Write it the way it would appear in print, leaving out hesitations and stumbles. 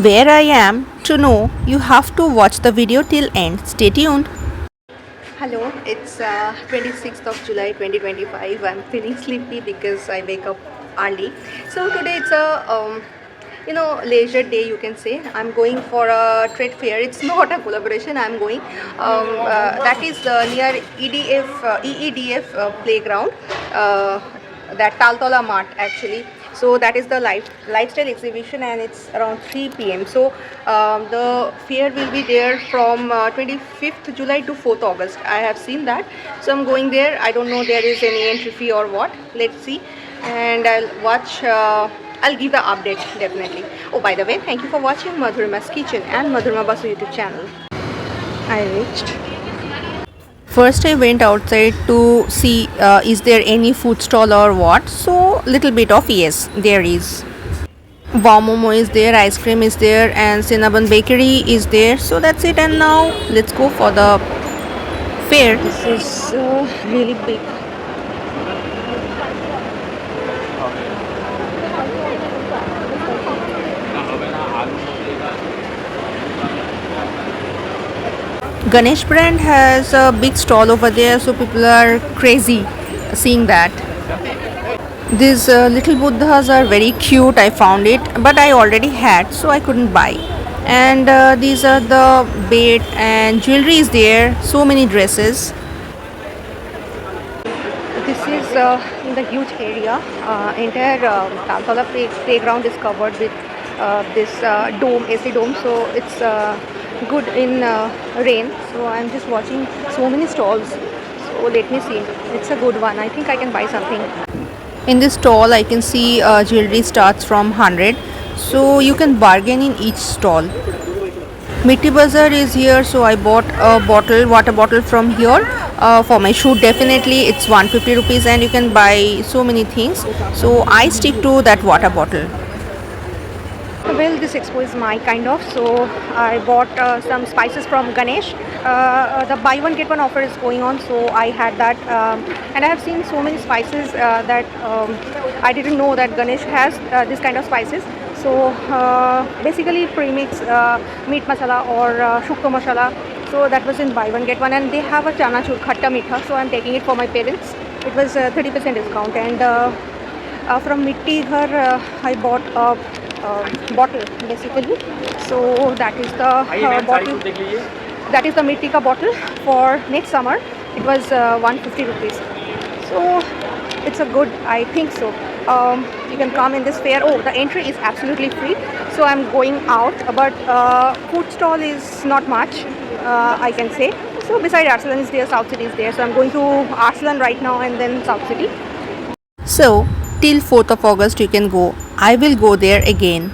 where I am. To know, you have to watch the video till end. Stay tuned. Hello, it's 26th of July 2025. I'm feeling sleepy because I wake up early. So today it's a leisure day, you can say. I'm going for a trade fair. It's not a collaboration. I'm going. That is near EEDF playground. That Taltola Mart actually. So that is the lifestyle exhibition, and it's around 3 p.m. So the fair will be there from 25th July to 4th August. I have seen that. So I'm going there. I don't know there is any entry fee or what. Let's see. And I'll watch. I'll give the update definitely. Oh, by the way, thank you for watching Madhurima's Kitchen and Madhurima Basu YouTube channel. I reached. First I went outside to see is there any food stall or what. So little bit of yes, there is. Wow Momo is there, ice cream is there, and Cinnabon Bakery is there. So that's it, and now let's go for the fair. This is really big. Ganesh brand has a big stall over there, so people are crazy seeing that. These little Buddhas are very cute. I found it, but I already had, so I couldn't buy. And these are the bait and jewelry is there. So many dresses. This is in the huge area. Entire Taltola playground is covered with this dome, AC dome. So it's good in rain. So I'm just watching so many stalls. So let me see. It's a good one. I think I can buy something. In this stall, I can see jewelry starts from 100. So you can bargain in each stall. Mitti Bazaar is here, so I bought a water bottle from here for my shoot. Definitely, it's 150 rupees, and you can buy so many things. So I stick to that water bottle. Well, this expo is my kind of, so I bought some spices from Ganesh. The buy one get one offer is going on, so I had that, and I have seen so many spices that I didn't know that Ganesh has this kind of spices. So basically premix meat masala or shukto masala. So that was in buy one get one, and they have a chana chur khatta mitha. So I'm taking it for my parents. It was 30% discount, and from Mitti Ghar I bought a bottle basically. So that is the bottle. That is the Mitti ka bottle for next summer. It was 150 rupees. So it's a good, I think so. You can come in this fair. Oh, the entry is absolutely free. So I'm going out, but food stall is not much, I can say. So beside Arsalan is there, South City is there. So I'm going to Arsalan right now and then South City. So till 4th of August you can go. I will go there again.